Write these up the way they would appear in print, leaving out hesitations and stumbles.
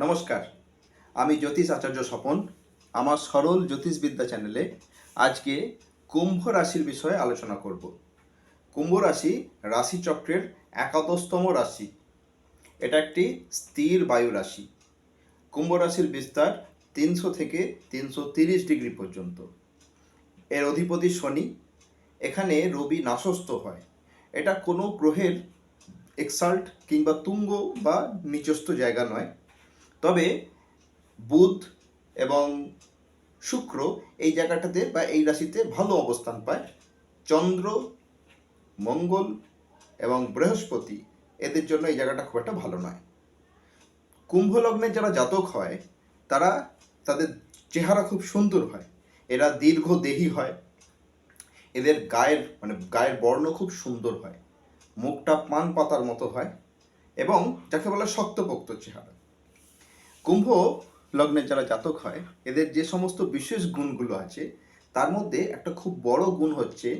নমস্কার, আমি জ্যোতিষ আচার্য স্বপন। আমার সরল জ্যোতিষবিদ্যা চ্যানেলে আজকে কুম্ভ রাশির বিষয়ে আলোচনা করব। কুম্ভ রাশি রাশিচক্রের একাদশতম রাশি। এটা একটি স্থির বায়ু রাশি। কুম্ভ রাশির বিস্তার 300 থেকে 330 ডিগ্রি পর্যন্ত। এর অধিপতি শনি। এখানে রবি নাশস্থ হয়। এটা কোনো গ্রহের এক্সাল্ট কিংবা তুঙ্গ বা নিচস্থ জায়গা নয়। তবে বুধ এবং শুক্র এই জায়গাটাতে বা এই রাশিতে ভালো অবস্থান পায়। চন্দ্র, মঙ্গল এবং বৃহস্পতি এদের জন্য এই জায়গাটা খুব একটা ভালো নয়। কুম্ভ লগ্নের যারা জাতক হয় তারা তাদের চেহারা খুব সুন্দর হয়, এরা দীর্ঘদেহী হয়, এদের গায়ের বর্ণ খুব সুন্দর হয়, মুখটা পান পাতার মতো হয় এবং যাকে বলে শক্তপোক্ত চেহারা। কুম্ভ লগ্নের যারা জাতক হয় এদের যে সমস্ত বিশেষ গুণগুলো আছে তার মধ্যে একটা খুব বড় গুণ হচ্ছে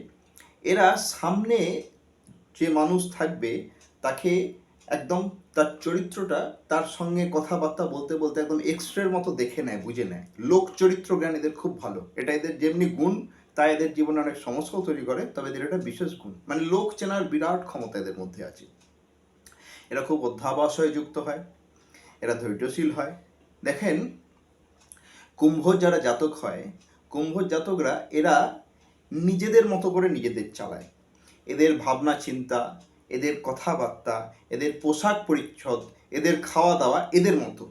এরা সামনে যে মানুষ থাকবে তাকে একদম তার চরিত্রটা তার সঙ্গে কথাবার্তা বলতে বলতে একদম এক্সট্রের মতো দেখে নেয়, বুঝে নেয়। লোক চরিত্র জ্ঞান এদের খুব ভালো। এটা এদের যেমনি গুণ তাই এদের জীবনে অনেক সমস্যাও তৈরি করে, তবে এদের একটা বিশেষ গুণ, মানে লোক চেনার বিরাট ক্ষমতা এদের মধ্যে আছে। এরা খুব অধ্যাবসায় যুক্ত হয়, এরা ধৈর্যশীল হয়। দেখেন, কুম্ভ যারা জাতক হয়, কুম্ভ জাতকরা এরা নিজেদের মতো করে নিজেদের চালায়। এদের ভাবনা চিন্তা, এদের কথাবার্তা, এদের পোশাক পরিচ্ছদ, এদের খাওয়া দাওয়া এদের মতো।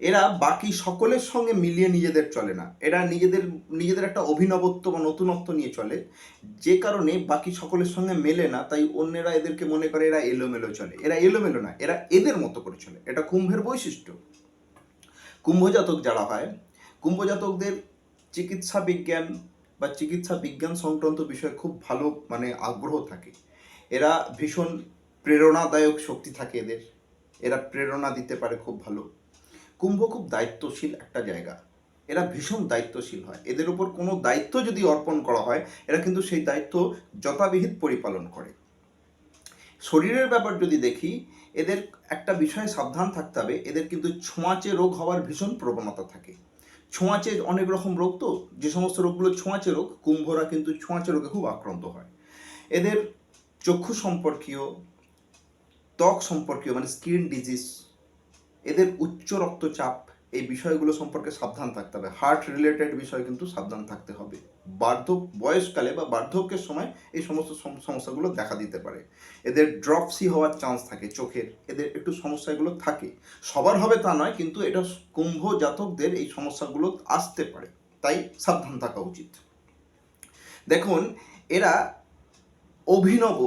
এরা বাকি সকলের সঙ্গে মিলিয়ে নিজেদের চলে না। এরা নিজেদের একটা অভিনবত্ব বা নতুনত্ব নিয়ে চলে, যে কারণে বাকি সকলের সঙ্গে মেলে না। তাই অন্যেরা এদেরকে মনে করে এরা এলোমেলো চলে। এরা এলোমেলো না, এরা এদের মতো করে চলে। এটা কুম্ভের বৈশিষ্ট্য। কুম্ভ জাতক যারা হয়, কুম্ভ জাতকদের চিকিৎসা বিজ্ঞান বা চিকিৎসা বিজ্ঞান সংক্রান্ত বিষয়ে খুব ভালো আগ্রহ থাকে। এরা ভীষণ প্রেরণাদায়ক শক্তি থাকে এদের, এরা প্রেরণা দিতে পারে খুব ভালো। কুম্ভ খুব দায়িত্বশীল একটা জায়গা, এরা ভীষণ দায়িত্বশীল হয়। এদের উপর কোনো দায়িত্ব যদি অর্পণ করা হয় এরা কিন্তু সেই দায়িত্ব যথাবিহিত পরিপালন করে। শরীরের ব্যাপার যদি দেখি, এদের একটা বিষয়ে সাবধান থাকতে হবে, এদের কিন্তু ছোঁয়াচে রোগ হওয়ার ভীষণ প্রবণতা থাকে। ছোঁয়াচে অনেক রকম রোগ, তো যে সমস্ত রোগগুলো ছোঁয়াচে রোগ, কুম্ভরা কিন্তু ছোঁয়াচে রোগে খুব আক্রান্ত হয়। এদের চক্ষু সম্পর্কীয়, ত্বক সম্পর্কীয় স্কিন ডিজিজ, এদের উচ্চ রক্তচাপ, এই বিষয়গুলো সম্পর্কে সাবধান থাকতে হবে। হার্ট রিলেটেড বিষয় কিন্তু সাবধান থাকতে হবে। বয়সকালে বা বার্ধক্যের সময় এই সমস্ত সমস্যাগুলো দেখা দিতে পারে। এদের ড্রপসি হওয়ার চান্স থাকে চোখের, এদের একটু সমস্যাগুলো থাকে। সবার হবে তা নয়, কিন্তু এটা কুম্ভ জাতকদের এই সমস্যাগুলো আসতে পারে, তাই সাবধান থাকা উচিত। দেখুন, এরা অভিনব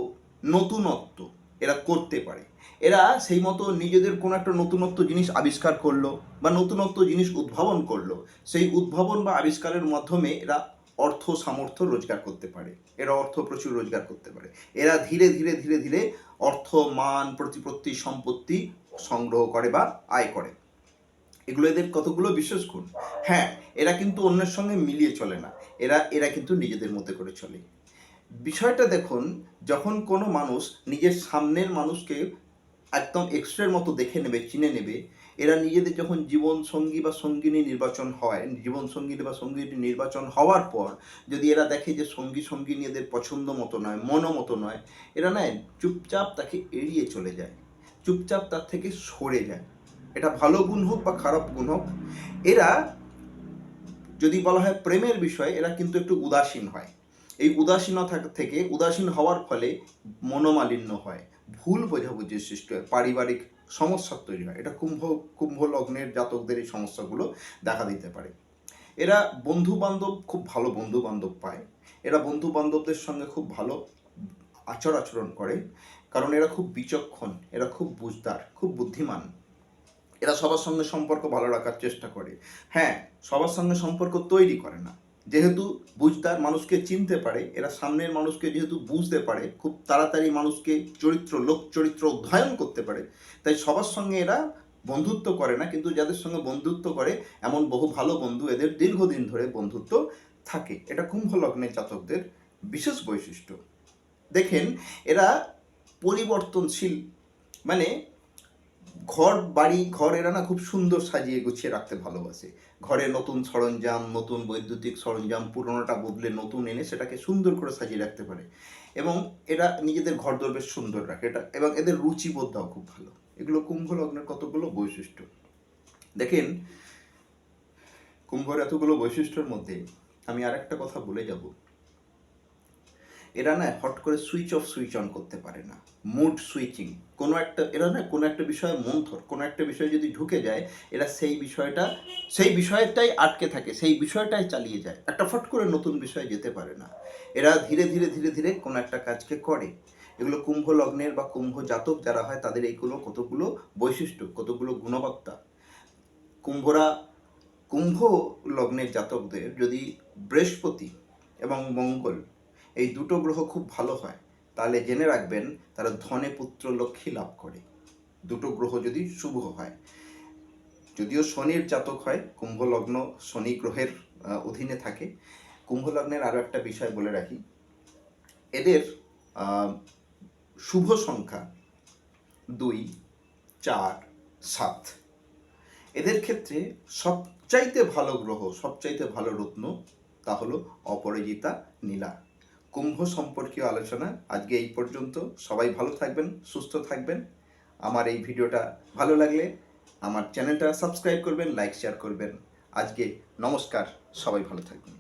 নতুনত্ব এরা করতে পারে। এরা সেই মতো নিজেদের কোনো একটা নতুনত্ব জিনিস আবিষ্কার করলো বা নতুনত্ব জিনিস উদ্ভাবন করলো, সেই উদ্ভাবন বা আবিষ্কারের মাধ্যমে এরা অর্থ সামর্থ্য রোজগার করতে পারে। এরা অর্থ প্রচুর রোজগার করতে পারে। এরা ধীরে ধীরে ধীরে ধীরে অর্থ, মান, প্রতিপত্তি, সম্পত্তি সংগ্রহ করে বা আয় করে। এগুলো এদের কতগুলো বিশেষ গুণ। হ্যাঁ, এরা কিন্তু অন্যের সঙ্গে মিলিয়ে চলে না, এরা কিন্তু নিজেদের মধ্যে করে চলে। বিষয়টা দেখুন, যখন কোনো মানুষ নিজের সামনের মানুষকে একদম এক্সট্রার মতো দেখে নেবে, চিনে নেবে, এরা নিজেদের যখন জীবন সঙ্গী বা সঙ্গিনী নির্বাচন হয়, জীবন সঙ্গী বা সঙ্গিনী নির্বাচন হওয়ার পর যদি এরা দেখে যে সঙ্গী সঙ্গিনী এদের পছন্দ মতো নয়, মতো নয়, এরা চুপচাপ তাকে এড়িয়ে চলে যায়, চুপচাপ তার থেকে সরে যায়। এটা ভালো গুণ হোক বা খারাপ গুণ হোক, এরা যদি বলা হয় প্রেমের বিষয়ে, এরা কিন্তু একটু উদাসীন হয়। এই উদাসীনতা থেকে, উদাসীন হওয়ার ফলে মনোমালিন্য হয়, ভুল বোঝাবুঝির সৃষ্টি হয়, পারিবারিক সমস্যা তৈরি হয়। এটা কুম্ভ লগ্নের জাতকদের এই সমস্যাগুলো দেখা দিতে পারে। এরা বন্ধু বান্ধব, খুব ভালো বন্ধু বান্ধব পায়। এরা বন্ধু বান্ধবদের সঙ্গে খুব ভালো আচরণ করে, কারণ এরা খুব বিচক্ষণ, এরা খুব বুঝদার, খুব বুদ্ধিমান। এরা সবার সঙ্গে সম্পর্ক ভালো রাখার চেষ্টা করে। হ্যাঁ, সবার সঙ্গে সম্পর্ক তৈরি করে না। যেহেতু বুঝদার, মানুষকে চিনতে পারে, এরা সামনের মানুষকে যেহেতু বুঝতে পারে, খুব তাড়াতাড়ি মানুষকে লোক চরিত্র অধ্যয়ন করতে পারে, তাই সবার সঙ্গে এরা বন্ধুত্ব করে না। কিন্তু যাদের সঙ্গে বন্ধুত্ব করে, এমন বহু ভালো বন্ধু এদের দীর্ঘদিন ধরে বন্ধুত্ব থাকে। এটা কুম্ভ লগ্নের জাতকদের বিশেষ বৈশিষ্ট্য। দেখেন, এরা পরিবর্তনশীল, মানে ঘর এরা না খুব সুন্দর সাজিয়ে গুছিয়ে রাখতে ভালোবাসে। ঘরে নতুন সরঞ্জাম, নতুন বৈদ্যুতিক সরঞ্জাম, পুরোনোটা বদলে নতুন এনে সেটাকে সুন্দর করে সাজিয়ে রাখতে পারে। এবং এরা নিজেদের ঘরদোর বেশ সুন্দর রাখে এটা, এবং এদের রুচিবোধটাও খুব ভালো। এগুলো কুম্ভ লগ্নের কতগুলো বৈশিষ্ট্য। দেখেন, কুম্ভর এতগুলো বৈশিষ্ট্যের মধ্যে আমি আরেকটা কথা বলে যাব। এরা না হট করে সুইচ অফ সুইচ অন করতে পারে না। মুড সুইচিং, এরা না কোনো একটা বিষয়ে মন্থর, কোনো একটা বিষয়ে যদি ঢুকে যায়, এরা সেই বিষয়টাই আটকে থাকে, সেই বিষয়টাই চালিয়ে যায়, একটা ফট করে নতুন বিষয়ে যেতে পারে না। এরা ধীরে ধীরে ধীরে ধীরে কোনো একটা কাজকে করে। এগুলো কুম্ভ লগ্নের বা কুম্ভ জাতক যারা হয় তাদের এইগুলো কতগুলো বৈশিষ্ট্য, কতগুলো গুণবত্তা। কুম্ভ লগ্নের জাতকদের যদি বৃহস্পতি এবং মঙ্গল এই দুটো গ্রহ খুব ভালো হয়, তাহলে জেনে রাখবেন তারা ধনে পুত্র লক্ষ্মী লাভ করে। দুটো গ্রহ যদি শুভ হয়। যদিও শনির জাতক হয়, কুম্ভ লগ্ন শনি গ্রহের অধীনে থাকে। কুম্ভ লগ্নের আরও একটা বিষয় বলে রাখি, এদের শুভ সংখ্যা 2, 4, 7। এদের ক্ষেত্রে সবচাইতে ভালো গ্রহ, সবচাইতে ভালো রত্ন, তা হলো অপরাজিতা নীলা। কুম্ভ সম্পর্কীয় আলোচনা আজকে এই পর্যন্ত। সবাই ভালো থাকবেন, সুস্থ থাকবেন। আমার এই ভিডিওটা ভালো লাগলে আমার চ্যানেলটা সাবস্ক্রাইব করবেন, লাইক শেয়ার করবেন। আজকে নমস্কার, সবাই ভালো থাকবেন।